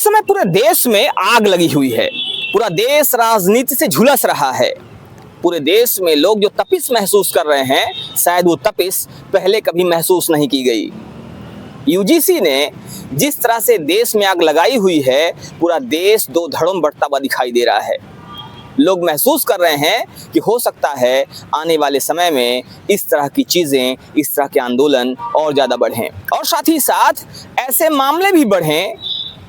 समय पूरे देश में आग लगी हुई है। पूरा देश राजनीति से झुलस रहा है। पूरे देश में लोग जो तपिश महसूस कर रहे हैं, शायद वो तपिश पहले कभी महसूस नहीं की गई। यूजीसी ने जिस तरह से देश में आग लगाई हुई है, पूरा देश दो धड़ों में बढ़ता हुआ दिखाई दे रहा है। लोग महसूस कर रहे हैं कि हो सकता है आने वाले समय में इस तरह की चीज़ें, इस तरह के आंदोलन और ज़्यादा बढ़ें और साथ ही साथ ऐसे मामले भी बढ़ें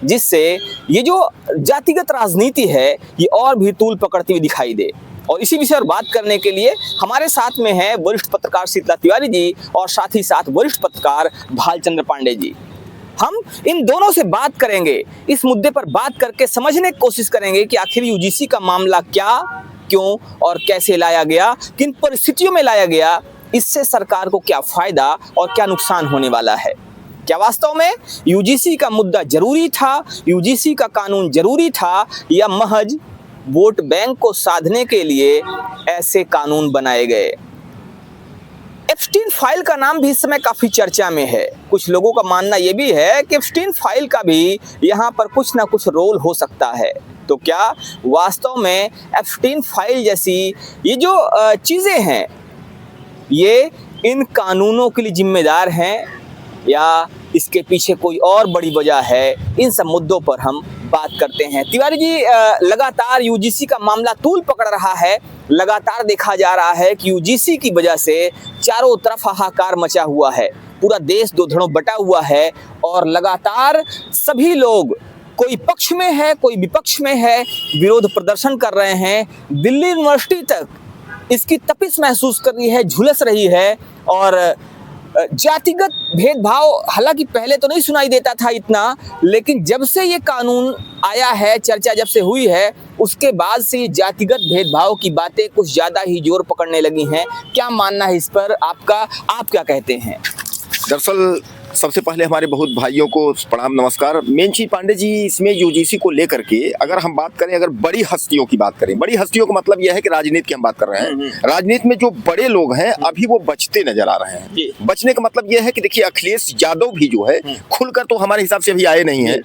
जिससे ये जो जातिगत राजनीति है ये और भी तूल पकड़ती हुई दिखाई दे। और इसी विषय पर बात करने के लिए हमारे साथ में है वरिष्ठ पत्रकार शीतला तिवारी जी और साथ ही साथ वरिष्ठ पत्रकार भालचंद्र पांडे जी। हम इन दोनों से बात करेंगे, इस मुद्दे पर बात करके समझने की कोशिश करेंगे कि आखिर यूजीसी का मामला क्या, क्यों और कैसे लाया गया, किन परिस्थितियों में लाया गया, इससे सरकार को क्या फायदा और क्या नुकसान होने वाला है। क्या वास्तव में यूजीसी का मुद्दा जरूरी था, यूजीसी का कानून जरूरी था, या महज वोट बैंक को साधने के लिए ऐसे कानून बनाए गए। एप्स्टीन फाइल का नाम भी इस समय काफी चर्चा में है। कुछ लोगों का मानना यह भी है कि एप्स्टीन फाइल का भी यहाँ पर कुछ ना कुछ रोल हो सकता है। तो क्या वास्तव में एप्स्टीन फाइल जैसी ये जो चीजें हैं ये इन कानूनों के लिए जिम्मेदार हैं या इसके पीछे कोई और बड़ी वजह है? इन सब मुद्दों पर हम बात करते हैं। तिवारी जी, लगातार यूजीसी का मामला तूल पकड़ रहा है। लगातार देखा जा रहा है कि यूजीसी की वजह से चारों तरफ हाहाकार मचा हुआ है, पूरा देश दो धड़ों बटा हुआ है और लगातार सभी लोग, कोई पक्ष में है कोई विपक्ष में है, विरोध प्रदर्शन कर रहे हैं। दिल्ली यूनिवर्सिटी तक इसकी तपिश महसूस कर रही है, झुलस रही है। और जातिगत भेदभाव हालांकि पहले तो नहीं सुनाई देता था इतना, लेकिन जब से ये कानून आया है, चर्चा जब से हुई है, उसके बाद से ये जातिगत भेदभाव की बातें कुछ ज़्यादा ही जोर पकड़ने लगी हैं। क्या मानना है इस पर आपका, आप क्या कहते हैं? दरअसल सबसे पहले हमारे बहुत भाइयों को प्रणाम, नमस्कार। मेन चीज पांडे जी, इसमें यूजीसी को लेकर के अगर हम बात करें, अगर बड़ी हस्तियों की बात करें, बड़ी हस्तियों का मतलब यह है कि राजनीति की हम बात कर रहे हैं। राजनीति में जो बड़े लोग हैं अभी वो बचते नजर आ रहे हैं। बचने का मतलब यह है कि देखिए, अखिलेश यादव भी जो है खुलकर तो हमारे हिसाब से अभी आए नहीं है,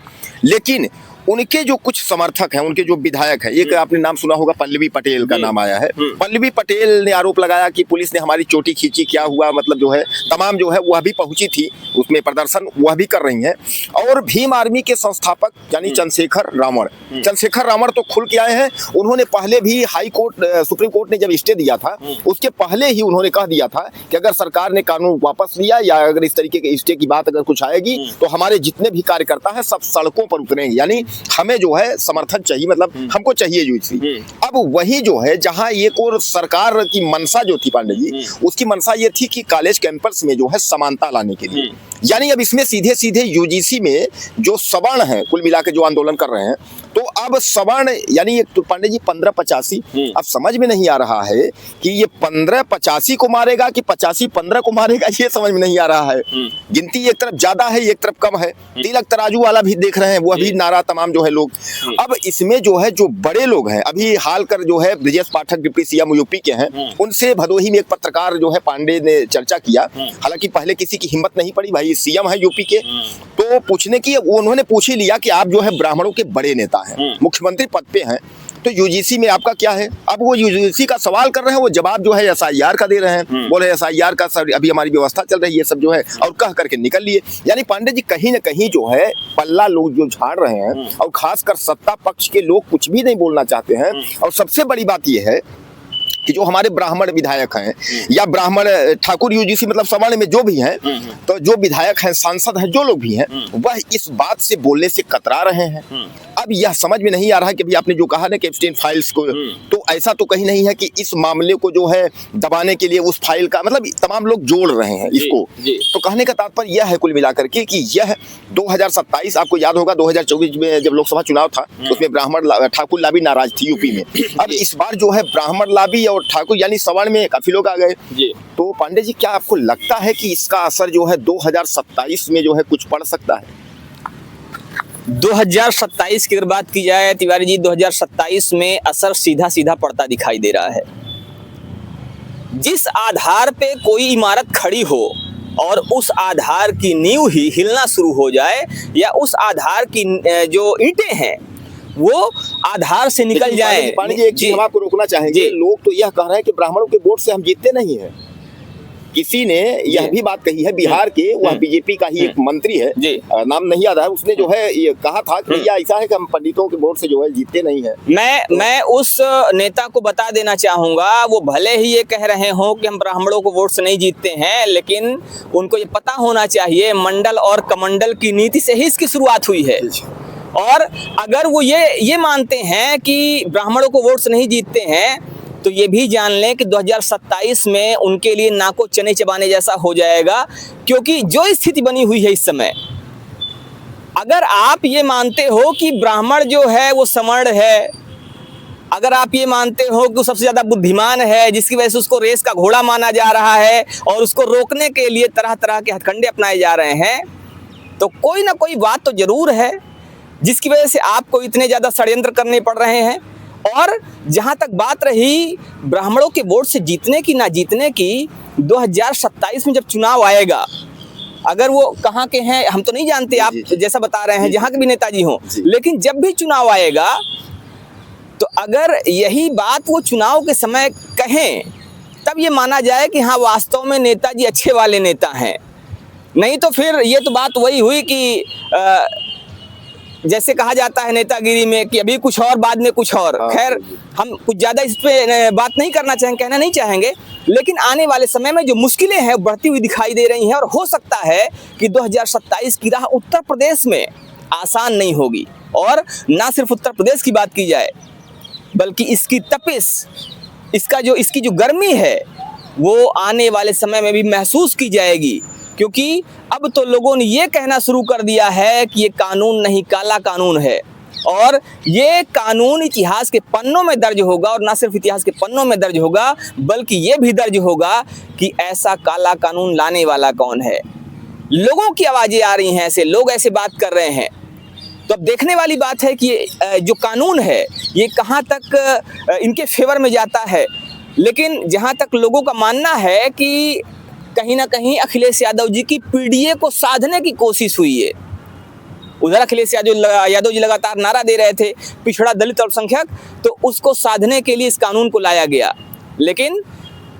लेकिन उनके जो कुछ समर्थक हैं, उनके जो विधायक हैं, एक आपने नाम सुना होगा, पल्लवी पटेल का नाम आया है। पल्लवी पटेल ने आरोप लगाया कि पुलिस ने हमारी चोटी खींची, क्या हुआ, मतलब जो है तमाम जो है वह भी पहुंची थी उसमें, प्रदर्शन वह भी कर रही हैं। और भीम आर्मी के संस्थापक यानी चंद्रशेखर रावण तो खुल के आए हैं। उन्होंने पहले भी हाई कोर्ट, सुप्रीम कोर्ट ने जब स्टे दिया था उसके पहले ही उन्होंने कह दिया था कि अगर सरकार ने कानून वापस लिया या अगर इस तरीके के स्टे की बात अगर कुछ आएगी तो हमारे जितने भी कार्यकर्ता हैं सब सड़कों पर उतरेंगे, यानी हमें जो है समर्थन चाहिए, मतलब हमको चाहिए यूजीसी। अब वही जो है जहां एक और सरकार की मंशा जो थी पांडे जी, उसकी मंशा ये थी कि कॉलेज कैंपस में जो है समानता लाने के लिए, यानी अब इसमें सीधे सीधे यूजीसी में जो सवर्ण है कुल मिला के जो आंदोलन कर रहे हैं, तो अब सवर्ण यानी एक तो पांडे जी 1585, अब समझ में नहीं आ रहा है कि ये 1585 को मारेगा कि 85-15 को मारेगा, ये समझ में नहीं आ रहा है। गिनती एक तरफ ज्यादा है, एक तरफ कम है। तिलक तराजू वाला भी देख रहे हैं, वह भी नारा तमाम जो है लोग। अब इसमें जो है जो बड़े लोग हैं, अभी हाल कर जो है Brajesh Pathak deputy CM UP के हैं, उनसे भदोही में एक पत्रकार जो है पांडे ने चर्चा किया। हालांकि पहले किसी की हिम्मत नहीं पड़ी, भाई सीएम है यूपी के, तो पूछने की उन्होंने पूछ ही लिया कि आप जो है ब्राह्मणों के बड़े नेता हैं, मुख्यमंत्री पद पे हैं, तो यूजीसी में आपका क्या है? अब वो यूजीसी का सवाल कर रहे हैं, वो जवाब जो है एसआईआर का दे रहे हैं, बोले एसआईआर का अभी हमारी व्यवस्था चल रही है, सब जो है, और कह करके निकल लिए। यानी पांडे जी कहीं ना कहीं जो है पल्ला लोग जो झाड़ रहे हैं, और खासकर सत्ता पक्ष के लोग कुछ भी नहीं बोलना चाहते हैं। और सबसे बड़ी बात यह है कि जो हमारे ब्राह्मण विधायक हैं या ब्राह्मण ठाकुर यूजीसी मतलब सवर्ण में जो भी हैं, तो जो विधायक हैं, सांसद हैं, जो लोग भी हैं, वह इस बात से बोलने से कतरा रहे हैं। अब यह समझ में नहीं आ रहा है कि अभी आपने जो कहा ना कि एप्स्टीन फाइल्स को, तो ऐसा तो कहीं नहीं है कि इस मामले को जो है दबाने के लिए उस फाइल का मतलब तमाम लोग जोड़ रहे हैं इसको। तो कहने का तात्पर्य यह है कुल मिलाकर के कि यह 2027, आपको याद होगा 2024 में जब लोकसभा चुनाव था उसमें ब्राह्मण ठाकुर लाबी नाराज थी यूपी में। अब इस बार जो है ब्राह्मण लाबी और ठाकुर यानी सवर्ण में काफी लोग आ गए। तो पांडे जी, क्या आपको लगता है कि इसका असर जो है 2027 में जो है कुछ पड़ सकता है? 2027 की अगर बात की जाए तिवारी जी, 2027 में असर सीधा सीधा पड़ता दिखाई दे रहा है। जिस आधार पे कोई इमारत खड़ी हो और उस आधार की नींव ही हिलना शुरू हो जाए, या उस आधार की जो ईंटें हैं वो आधार से निकल जाएं। पांडे जी, एक चीज हम आपको रोकना चाहेंगे। लोग तो यह कह रहे हैं कि ब्राह्मणों के वोट से हम जीतते नहीं है। किसी ने यह भी बात कही है, बिहार के, वह बीजेपी का ही एक मंत्री है, नाम नहीं याद है, उसने जो है ये कहा था कि भैया ऐसा है कि हम पंडितों के वोट से जो है जीतते नहीं है। मैं उस नेता को बता देना चाहूंगा, वो भले ही ये कह रहे हो कि हम ब्राह्मणों को वोट से नहीं जीतते हैं, लेकिन उनको ये पता होना चाहिए मंडल और कमंडल की नीति से ही इसकी शुरुआत हुई है। और अगर वो ये मानते हैं कि ब्राह्मणों को वोट से नहीं जीतते हैं, तो ये भी जान लें कि 2027 में उनके लिए नाको चने चबाने जैसा हो जाएगा। क्योंकि जो स्थिति बनी हुई है इस समय, अगर आप ये मानते हो कि ब्राह्मण जो है वो समर्ण है, अगर आप ये मानते हो कि वो सबसे ज़्यादा बुद्धिमान है, जिसकी वजह से उसको रेस का घोड़ा माना जा रहा है और उसको रोकने के लिए तरह तरह के हथकंडे अपनाए जा रहे हैं, तो कोई ना कोई बात तो ज़रूर है जिसकी वजह से आपको इतने ज़्यादा षड्यंत्र करने पड़ रहे हैं। और जहाँ तक बात रही ब्राह्मणों के वोट से जीतने की ना जीतने की, 2027 में जब चुनाव आएगा, अगर वो कहाँ के हैं हम तो नहीं जानते, आप जैसा बता रहे हैं जहाँ के भी नेताजी हों, लेकिन जब भी चुनाव आएगा तो अगर यही बात वो चुनाव के समय कहें, तब ये माना जाए कि हाँ वास्तव में नेताजी अच्छे वाले नेता हैं। नहीं तो फिर ये तो बात वही हुई कि जैसे कहा जाता है नेतागिरी में कि अभी कुछ और बाद में कुछ और। खैर हम कुछ ज़्यादा इस पे बात नहीं करना चाहेंगे, कहना नहीं चाहेंगे, लेकिन आने वाले समय में जो मुश्किलें हैं बढ़ती हुई दिखाई दे रही हैं, और हो सकता है कि 2027 की राह उत्तर प्रदेश में आसान नहीं होगी। और ना सिर्फ उत्तर प्रदेश की बात की जाए, बल्कि इसकी तपिश, इसकी जो गर्मी है वो आने वाले समय में भी महसूस की जाएगी। क्योंकि अब तो लोगों ने ये कहना शुरू कर दिया है कि ये कानून नहीं काला कानून है, और ये कानून इतिहास के पन्नों में दर्ज होगा। और ना सिर्फ इतिहास के पन्नों में दर्ज होगा, बल्कि ये भी दर्ज होगा कि ऐसा काला कानून लाने वाला कौन है। लोगों की आवाज़ें आ रही हैं, ऐसे लोग ऐसे बात कर रहे हैं। तो अब देखने वाली बात है कि ये जो कानून है ये कहाँ तक इनके फेवर में जाता है। लेकिन जहाँ तक लोगों का मानना है कि कहीं ना कहीं अखिलेश यादव जी की पीडीए को साधने की कोशिश हुई है। उधर अखिलेश यादव जी लगातार नारा दे रहे थे पिछड़ा, दलित और अल्पसंख्यक, तो उसको साधने के लिए इस कानून को लाया गया। लेकिन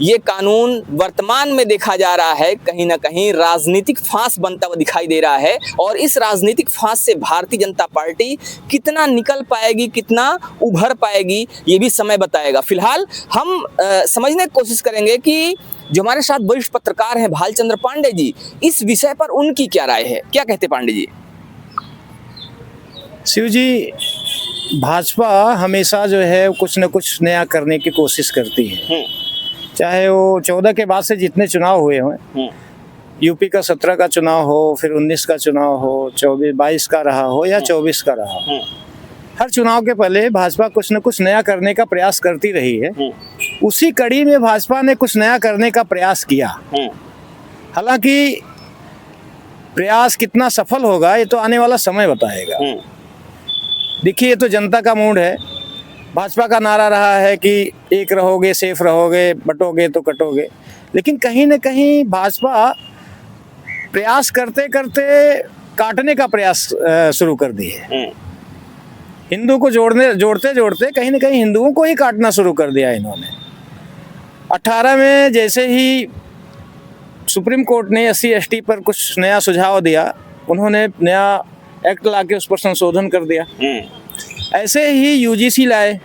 ये कानून वर्तमान में देखा जा रहा है कहीं ना कहीं राजनीतिक फांस बनता हुआ दिखाई दे रहा है। और इस राजनीतिक फांस से भारतीय जनता पार्टी कितना निकल पाएगी, कितना उभर पाएगी, ये भी समय बताएगा। फिलहाल हम समझने की कोशिश करेंगे कि जो हमारे साथ वरिष्ठ पत्रकार हैं भालचंद्र पांडे जी, इस विषय पर उनकी क्या राय है। क्या कहते पांडे जी? शिव जी, भाजपा हमेशा जो है कुछ न कुछ नया करने की कोशिश करती है। चाहे वो 14 के बाद से जितने चुनाव हुए हों, यूपी का 17 का चुनाव हो, फिर 19 का चुनाव हो, 22 का रहा हो या 24 का रहा हो, हर चुनाव के पहले भाजपा कुछ न कुछ नया करने का प्रयास करती रही है। उसी कड़ी में भाजपा ने कुछ नया करने का प्रयास किया। हालांकि प्रयास कितना सफल होगा ये तो आने वाला समय बताएगा। देखिए, ये तो जनता का मूड है। भाजपा का नारा रहा है कि एक रहोगे सेफ रहोगे, बटोगे तो कटोगे। लेकिन कहीं न कहीं भाजपा प्रयास करते करते काटने का प्रयास शुरू कर दी है। हिंदू को जोड़ते जोड़ते कहीं न कहीं हिंदुओं को ही काटना शुरू कर दिया इन्होंने। 18 में जैसे ही सुप्रीम कोर्ट ने SC/ST पर कुछ नया सुझाव दिया, उन्होंने नया एक्ट लाके उस पर संशोधन कर दिया। ऐसे ही UGC लाए।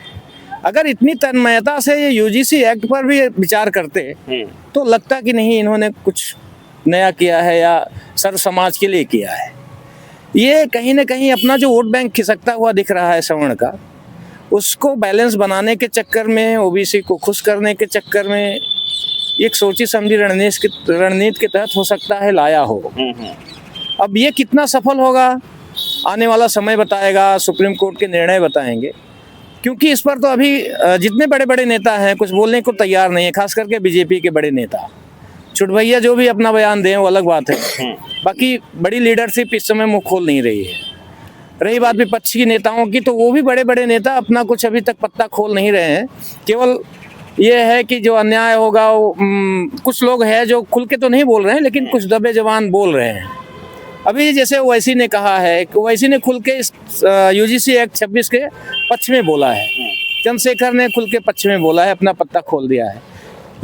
अगर इतनी तन्मयता से ये UGC एक्ट पर भी विचार करते तो लगता कि नहीं इन्होंने कुछ नया किया है या सर्व समाज के लिए किया है। ये कहीं ना कहीं अपना जो वोट बैंक खिसकता हुआ दिख रहा है सवर्ण का, उसको बैलेंस बनाने के चक्कर में, OBC को खुश करने के चक्कर में एक सोची समझी रणनीति के तहत हो सकता है लाया हो। अब ये कितना सफल होगा आने वाला समय बताएगा, सुप्रीम कोर्ट के निर्णय बताएंगे। क्योंकि इस पर तो अभी जितने बड़े बड़े नेता हैं कुछ बोलने को तैयार नहीं है, खास करके बीजेपी के बड़े नेता। छुट भैया जो भी अपना बयान दें वो अलग बात है, बाकी बड़ी लीडरशिप इस समय मुंह खोल नहीं रही है। रही बात विपक्ष की नेताओं की, तो वो भी बड़े बड़े नेता अपना कुछ अभी तक पत्ता खोल नहीं रहे हैं। केवल ये है कि जो अन्याय होगा वो कुछ लोग हैं जो खुल के तो नहीं बोल रहे हैं, लेकिन कुछ दबे जवान बोल रहे हैं। अभी जैसे ओवैसी ने कहा है कि ओवैसी ने खुल के यूजीसी एक्ट 26 के पक्ष में बोला है, चंद्रशेखर ने खुल के पक्ष में बोला है, अपना पत्ता खोल दिया है।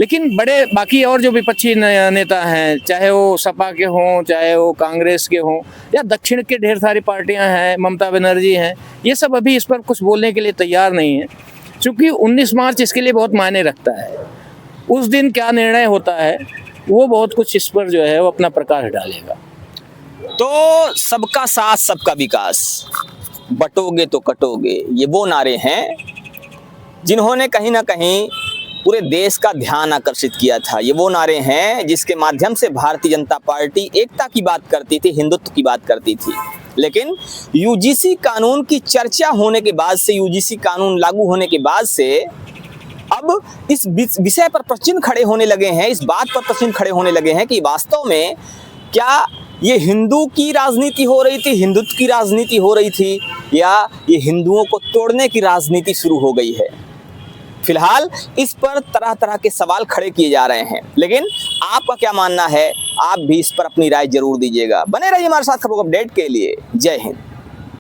लेकिन बड़े बाकी और जो विपक्षी नेता हैं, चाहे वो सपा के हों, चाहे वो कांग्रेस के हों, या दक्षिण के ढेर सारी पार्टियां हैं, ममता बनर्जी हैं, ये सब अभी इस पर कुछ बोलने के लिए तैयार नहीं है, क्योंकि 19 मार्च इसके लिए बहुत मायने रखता है। उस दिन क्या निर्णय होता है वो बहुत कुछ इस पर जो है वो अपना प्रकाश डालेगा। तो सबका साथ सबका विकास, बटोगे तो कटोगे, ये वो नारे हैं जिन्होंने कहीं ना कहीं पूरे देश का ध्यान आकर्षित किया था। ये वो नारे हैं जिसके माध्यम से भारतीय जनता पार्टी एकता की बात करती थी, हिंदुत्व की बात करती थी। लेकिन यूजीसी कानून की चर्चा होने के बाद से, यूजीसी कानून लागू होने के बाद से अब इस विषय पर प्रश्न खड़े होने लगे हैं, इस बात पर प्रश्न खड़े होने लगे हैं कि वास्तव में क्या ये हिंदू की राजनीति हो रही थी, हिंदुत्व की राजनीति हो रही थी, या ये हिंदुओं को तोड़ने की राजनीति शुरू हो गई है। फिलहाल इस पर तरह तरह के सवाल खड़े किए जा रहे हैं, लेकिन आपका क्या मानना है? आप भी इस पर अपनी राय जरूर दीजिएगा। बने रहिए हमारे साथ खबरों को अपडेट के लिए। जय हिंद।